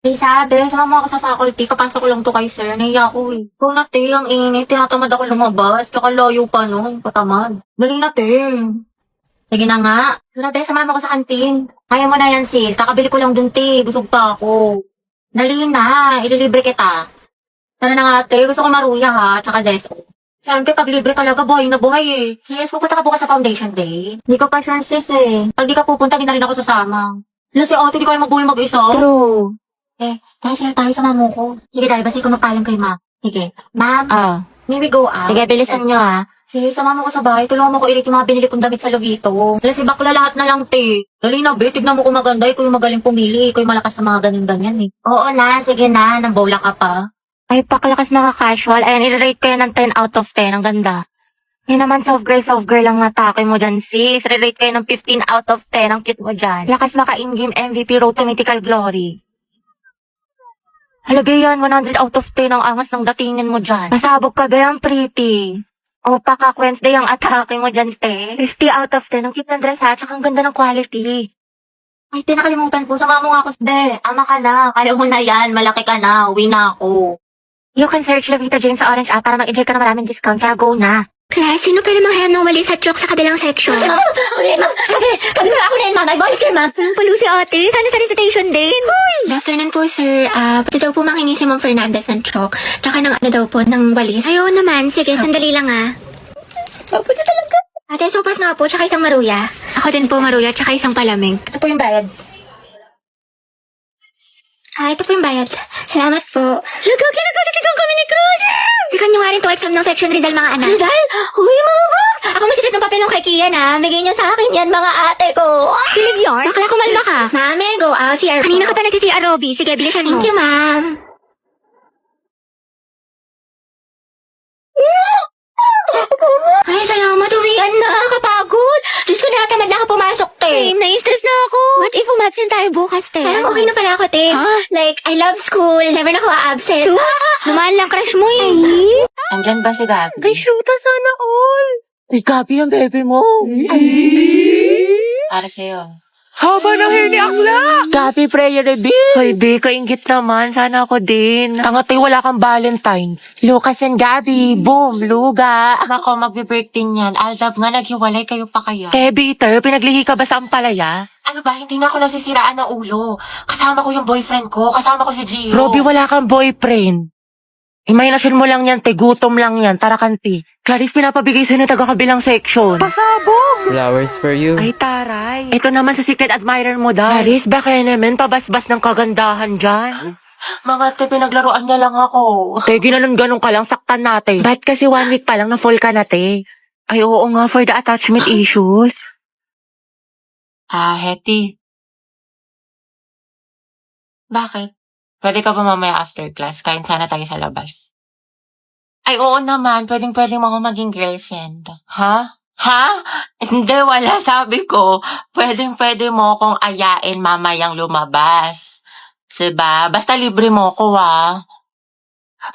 Sabi, sama mo ako sa faculty, kapasok ko lang to kay sir, nahiya ako eh. Kung na te, ang init, tinatamad ako lumabas, tsaka layo pa nun, patamad. Dali na te. Sige na nga. Dali te, samahan mo ako sa kantin. Kaya mo na yan sis, kakabili ko lang dun te, busog pa ako. Dali na, ililibre kita. Tara na nga te, gusto ko maruya ha, tsaka zeso. Siyempre, pag libre talaga, buhay na buhay eh. Sis, pupunta ka bukas sa foundation day. Hindi ko pa sure sis eh. Pag di ka pupunta, di na rin ako sasama. Ano si ate, di kaya mabuhay mag-isa? True. Tayo sila tayo sa mamo ko. Sige, dahil basta ikaw magpaalam kay ma. Sige. Ma'am, may we go out? Sige, bilisan nyo ha. Sige, sama mo ko sa bahay. Tulungan mo ko ilit yung mga binili kong damit sa Lovito. Dahil si bakla lahat na lang, te. Dali na, be. Tignan mo kung maganda. Ikaw yung magaling pumili. Ikaw yung malakas sa mga ganyan-ganyan, eh. Oo na, sige na. Nambola ka pa. Ay, pakalakas na ka-casual. Ayan, i-rate kayo ng 10 out of 10. Ang ganda. Yan naman, soft girl lang natake mo dyan, sis. Re-rate kayo ng 15 out of 10. Ang cute mo dyan. Lakas maka-in-game MVP Road to Mythical Glory. Halaga yan, 100 out of 10 ang angas ng datingin mo dyan. Masabog ka ba yan, pretty? O, paka Wednesday ang atake mo dyan, te. 50 out of 10. Ang cute ng dress ha, tsaka ang ganda ng quality. Ay, tinakalimutan ko. Sama mo nga ako, be. Ama ka na. Kaya mo na yan. Malaki ka na. Uwi na ako. You can search Lovita Jane sa Orange app para mag-enjoy ka ng maraming discount. Kaya go na. Class, sino pwede manghayam ng wali sa chok sa kabilang section? Ako na yun, ma'am. Kami na ako na yun, ma'am. I volunteer, ma'am. Palo si ate, sana sa recitation din. Good afternoon po, sir. Pwede daw po manghingi si Ma'am Fernandez ng chok. Tsaka ng ano daw po, ng walis. Ayaw naman. Sige, sandali lang Pwede talaga. Ate, sopas nga po, tsaka isang maruya. Ako din po maruya, tsaka isang palamig. Ito po yung bayad. Ito po yung bayad. Salamat po. Nagkakilagalikigan kami ni Cruz! Sikan nyo nga rin to exam ng section Rizal, mga anak. Rizal? Uy, mga bak! Ako magsisit ng papel ng kay Kian, ha? Bigay niyo sa akin yan, mga ate ko. Kilig yarn? Bakla, kumalma ka. Mami, go out, CR po. Kanina ka pa nagsi-CR, Robby. Sige, bilisan mo. Thank you, ma'am. Ay, salamat. Uwian na. Kapagod. Diyos ko, nakatamad na ako pumasok, te. Same, na-stress na ako. What if umabsent tayo bukas, te? Parang okay na pala ako, te. Huh? Like, I love school. Never na ako a-absent. Lumaan lang crush mo, eh. Andyan ba si Gabi? Ay, shoota sana all. Ay, Gabi ang bebe mo. Para sa'yo. Haba ng hair ni Akla. Gabi, prayer reveal. Hoy, be, kaingit naman. Sana ako din. Tangatay, wala kang Valentine's. Lucas and Gabi, boom, luga. Nako, magbe-birthday niyan. Aldab nga, naghiwalay kayo pa kaya? Bitter, pinaglihi ka ba sa ampalaya? Ano ba, hindi nga ako nasisiraan ng ulo. Kasama ko yung boyfriend ko. Kasama ko si Gio. Robby, wala kang boyfriend. Imahinasyon mo lang yan, te. Gutom lang yan. Tara, kanti. Clarice, pinapabigay sa'yo ng taga-kabilang section. Pasabog! Flowers for you. Ay, taray. Ito naman sa secret admirer mo, daw. Clarice, baka naman pabasbas ng kagandahan dyan. Mga te, pinaglaruan niya lang ako. Te, ganun ka lang, saktan natin. Ba't kasi 1 week pa lang na full ka na, te? Ay, oo nga, for the attachment issues. Heti. Bakit? Pwede ka ba mamaya after class? Kain sana tayo sa labas. Ay, oo naman. Pwede mo ako maging girlfriend. Ha? Ha? Hindi, wala. Sabi ko, pwede mo akong ayain mamayang lumabas. Diba? Basta libre mo ko,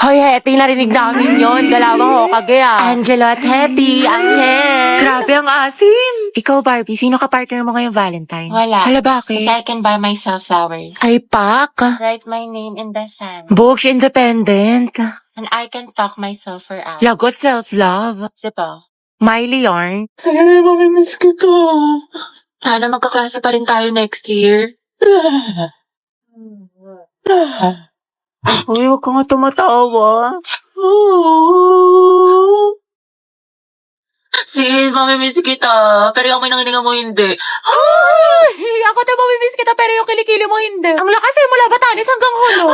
Hoy, Hetty, narinig namin yon. Dalawang hokage, Angelo at Hetty, Angel. Grabe ang asim. Ikaw, Barbie, sino ka partner mo ngayong Valentine? Wala. Hala, bakit? Kasi I can buy myself flowers. Ay, pak. Write my name in the sand. Books independent. And I can talk myself for hours. Lagot self-love. Diba? Miley yarn. Ay, mamimiss kita. Sana magkaklase pa rin tayo next year. Uy, huwag ka nga tumatawa. Sis, mamimiss kita. Pero yung pinanginingan mo hindi. Ay, ako tayo mamimiss kita pero yung kilikili mo hindi. Ang lakas eh, mula Batanes hanggang Holo.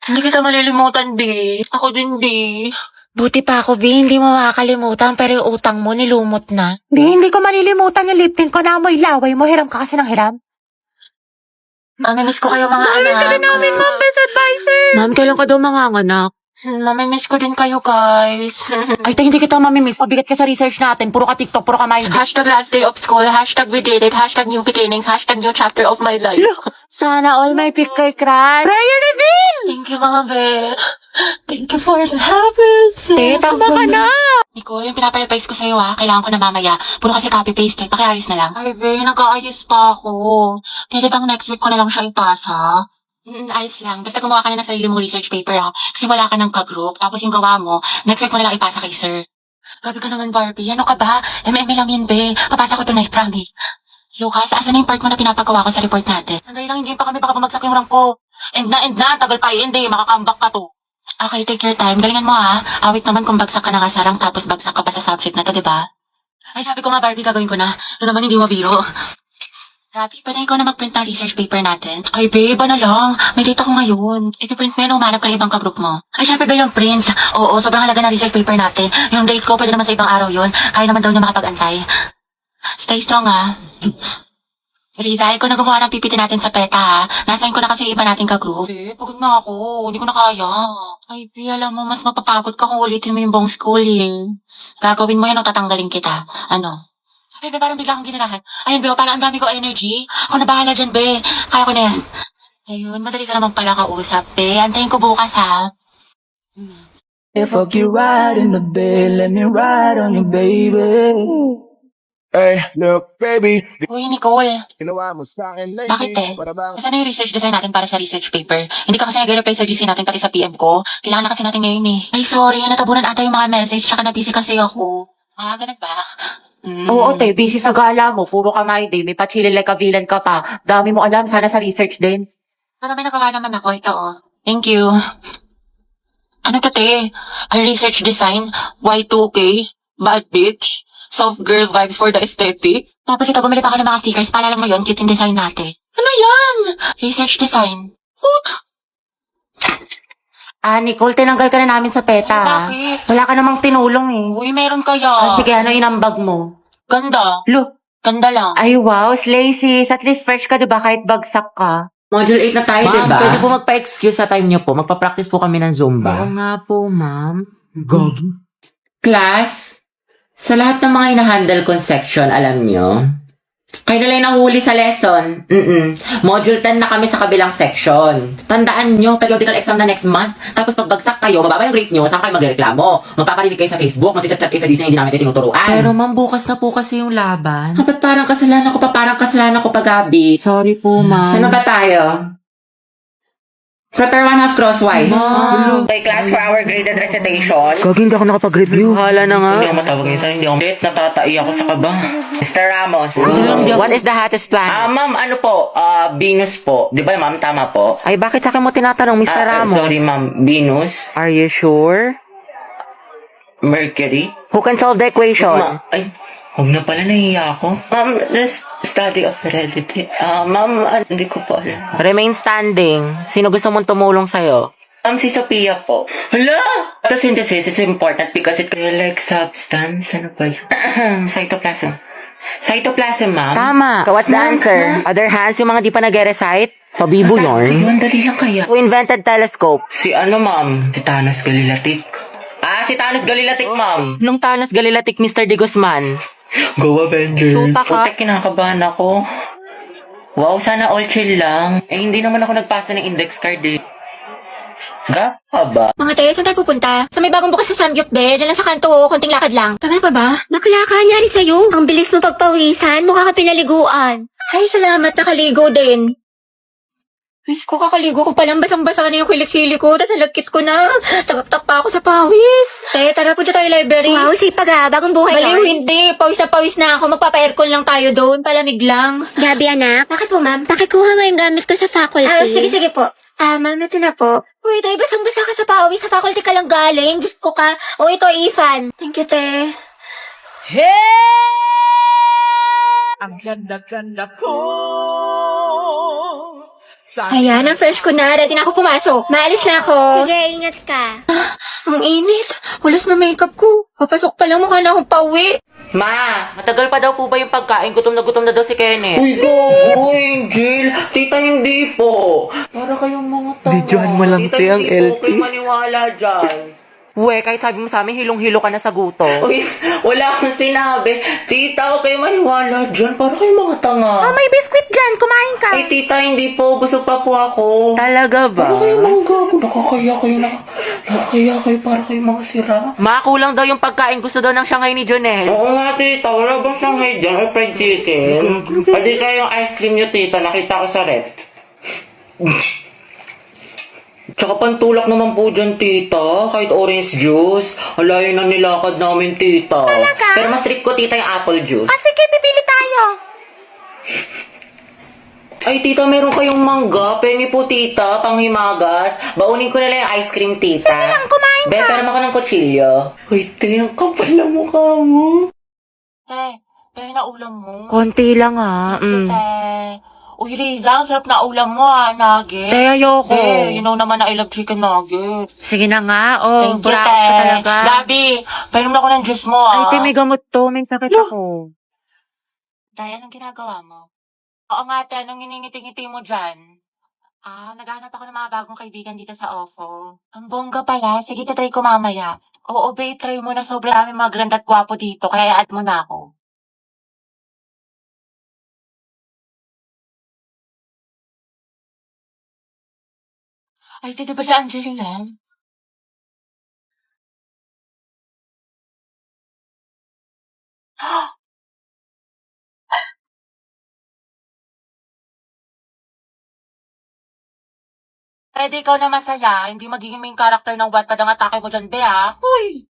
Hindi kita malilimutan, di. Ako din, di. Buti pa ako, Bi, hindi mo makakalimutan pero yung utang mo nilumot na. Bi, hindi ko malilimutan yung lip tint ko na amoy laway mo. Hiram ka kasi ng hiram. Mamimiss ko kayo, mga anak. Mamimiss ka din namin, Ma'am, best advisor. Ma'am, kailan ka daw manganganak? Mamimiss ko din kayo, guys. Ay, hindi kita mamimiss. Pabigat ka sa research natin. Puro ka TikTok, puro ka my Hashtag last day of school. Hashtag we did it. Hashtag new beginnings. Hashtag new chapter of my life. Sana all may pick kay crush. Prayer reveal! Thank you, mga be. Thank you for the happiness. Tama ka na. Nicole, yung pinaparevise ko sa'yo kailangan ko na mamaya. Puro kasi copy-paste pakiayos na lang. Ay, be, nag-aayos pa ako. Pwede bang next week ko na lang siya ipasa? Ayos lang. Basta gumawa ka na ng sarili mong research paper kasi wala ka ng ka-group. Tapos yung gawa mo, next week mo na lang ipasa kay sir. Grabe ka naman, Barbie. Ano ka ba? MM lang yun, be. Papasa ko tonight, promise. Lucas, asan na yung part mo na pinapagawa ko sa report natin? Sandali lang, hindi pa kami baka bumagsak yung rank ko. End na, tagal pa hindi. Makakambak ka to. Okay, take your time. Galingan mo Awit naman kung bagsak ka na nga sa rank tapos bagsak ka pa sa subject na to, diba? Ay, sabi ko nga, Barbie, gagawin ko na. Ito naman hindi mo biro. Gabi, pwede ikaw na mag-print ng research paper natin? Ay, babe, ano lang? May data ko ngayon. I-print mo yan, umanap ka ng ibang ka-group mo. Ay, syempre ba yung print? Oo, sobrang halaga ng research paper natin. Yung date ko, pwede naman sa ibang araw yun. Kaya naman daw niya makapag-antay. Stay strong, Riza, ikaw na gumawa ng PPT natin sa PETA, Nasain ko na kasi iba nating ka-group. Pagod na ako. Hindi ko na kaya. Ay, alam mo, mas mapapagod ka kung ulitin mo yung buong schooling. Gagawin mo yan o tatanggalin kita. Ano? Ay, be, parang bigla akong ginanahan. Ayun, be, parang ang dami ko energy. Ako na bahala dyan, be. Kaya ko na yan. Ayun, madali ka naman pala kausap, be. Antayin ko bukas, If I get right in the bed, let me ride on you, baby. Hey, look, baby. Uy, Nicole. Ginawa mo sa akin lately. Bakit, te? Para bang Nasaan na yung research design natin para sa research paper? Hindi ka kasi nag-reply sa GC natin pati sa PM ko. Kailangan na kasi natin ngayon Ay, sorry. Natabunan ata yung mga message. Tsaka na-busy kasi ako. Ganun ba? Oo, te, busy sa gala mo. Puro ka my day. May pachili like a villain ka pa. Dami mo alam. Sana sa research din. Pero may nagawa naman ako. Ito, Thank you. Ano to, te? A research design? Y2K? Bad bitch? Soft girl vibes for the aesthetic? Tapos ito, bumili pa ako ng mga stickers. Paalala mo yun, cute yung design natin. Ano yan? Research design. Nicole, tinanggal ka na namin sa PETA, Bakit? Wala ka namang tinulong Uy, meron kaya. Sige, ano inambag mo? Ganda. Look. Ganda lang. Ay, wow, slay sis. At least fresh ka, diba? Kahit bagsak ka. Module 8 na tayo, Ma'am, diba? pwede po magpa-excuse sa time niyo po. Magpa-practice po kami ng Zumba. Oo nga po, ma'am. Gogi. Class, sa lahat ng mga hinahandle kong section, alam niyo, kayo na lang nahuli sa lesson. Module 10 na kami sa kabilang section. Tandaan nyo, periodical exam na next month. Tapos pagbagsak kayo, mababa yung grades nyo, saan kayo magreklamo? Magpaparinig kayo sa Facebook, magchat-chat kayo sa Disney, hindi namin kayo tinuturuan. Pero ma'am, bukas na po kasi yung laban. Ba't parang kasalanan ko pa, Gabi? Sorry po, ma'am. Saan na ba tayo? Prepare one half crosswise. Okay, class for our graded recitation. Gagi, hindi ako nakapag-review. Hala na nga. Hindi ako matawag minsan, hindi ako natatai ako sa kaba. Mr. Ramos. What is the hottest plan? Ma'am, ano po? Venus po. Di ba, ma'am? Tama po? Ay, bakit sa akin mo tinatanong, Mr. Ramos? Sorry, ma'am. Venus? Are you sure? Mercury? Who can solve the equation? Ay, huwag na pala, nahiya ako. Ma'am, the study of heredity. Ma'am, hindi ko po alam. Remain standing. Sino gusto mong tumulong sa'yo? Si Sophia po. Hala! Photosynthesis is important because it can like substance. Ano ba yun? Cytoplasm. Cytoplasm, ma'am. Tama. So what's the answer? Other hands, yung mga di pa nag-recite? Pabibo yarn. Ayun, dali lang kaya. Who invented telescope? Si ano, ma'am? Si Thanos Galilatik. Si Thanos Galilatik, ma'am. Nung Thanos Galilatik, Mr. De Guzman. Go Avengers. Shoota ka. Putek, kinakabahan ako. Wow, sana all chill lang. Hindi naman ako nagpasa ng index card ba? Mga te, saan tayo pupunta? Sa may bagong bukas na Samgyup, be. Diyan lang sa kanto, konting lakad lang. Tagal pa ba? Bakla ka, nyari sa'yo. Ang bilis mo pagpawisan, mukha ka pinaliguan. Ay, salamat, nakaligo din. Diyos ko, kakaligo ko palang basang-basa na yung kilik-kilik ko, tapos nalagkit ko na. Takak-tak pa ako sa pawis. Te, tara, punta tayo library. Wow, sipag bagong buhay Baliw, hindi. Pawis na ako. Magpapa-aircon lang tayo doon. Palamig lang. Gabi, anak. Bakit po, ma'am? Pakikuha mo yung gamit ko sa faculty. Sige po. Ma'am, ito na po. Uy, tayo basang-basa ka sa pawis. Sa faculty ka lang galing. Diyos ko ka. O, ito, Ethan. Thank you, te. Ang ganda-ganda ko. Ayan, ang fresh ko na. Ready na ako pumasok. Maalis na ako. Sige, ingat ka. Ang init. Hulas na makeup ko. Papasok pa lang mukha na akong pauwi. Ma, matagal pa daw po ba yung pagkain? Gutom na daw si Kenneth. Uy, go, Angel. Tita, hindi po. Para kayong mga tanga. Videohan mo lang, Tita, te, ang hindi po LT. kayo maniwala dyan. We, kahit sabi mo sa amin, hilong-hilo ka na sa gutom. Uy, wala akong sinabi. Tita, huwag kayo maniwala dyan. Para kayong mga tanga. May biskwit dyan, kumain ka. Ay, tita, hindi po. Busog pa po ako. Talaga ba? Para kayong mga gago. Nakakaya kayo na. Kaya kayo para kayo mga sira. Ma, kulang daw yung pagkain. Gusto daw ng Shanghai ni Jonel. Oo nga, tita. Wala bang Shanghai dyan or fried chicken? Pwede kayo yung ice cream nyo, tita. Nakita ko sa rep. Tsaka pantulak naman po dyan, tita. Kahit orange juice. Alayo na nilakad namin, tita. Talaga? Pero mas trip ko, tita, yung apple juice. Sige, pipili tayo. Ay, tita, meron kayong mangga. Pengi po, tita. Panghimagas. Baunin ko na lang yung ice cream, tita. Sige lang, kumain Be, pero ako ng kutsilyo. Uy, te, ang kapal na mukha mo. Kaya na ulam mo. Konti lang ah. Uy, Riza, ang sarap na ulam mo nugget. Te, ayoko. You know naman na I love chicken nugget. Sige na nga. Oh, Thank you, burak ka talaga. Gabi, painom na ako ng juice mo, Ay, te, may gamot to. May sakit ako. Day, anong ginagawa mo? Oo nga, te, anong iningiti-ngiti mo dyan? Naghanap ako ng mga bagong kaibigan dito sa OFO. Ang bongga pala. Sige, tatry ko mamaya. Oo, babe, try mo na. Sobrang dami mga ganda at gwapo dito. Kaya add mo na ako. Ay, di ba si Angelina? Pwede ikaw na masaya, hindi magiging main character ng Wattpad ang atake mo dyan, be, Uy!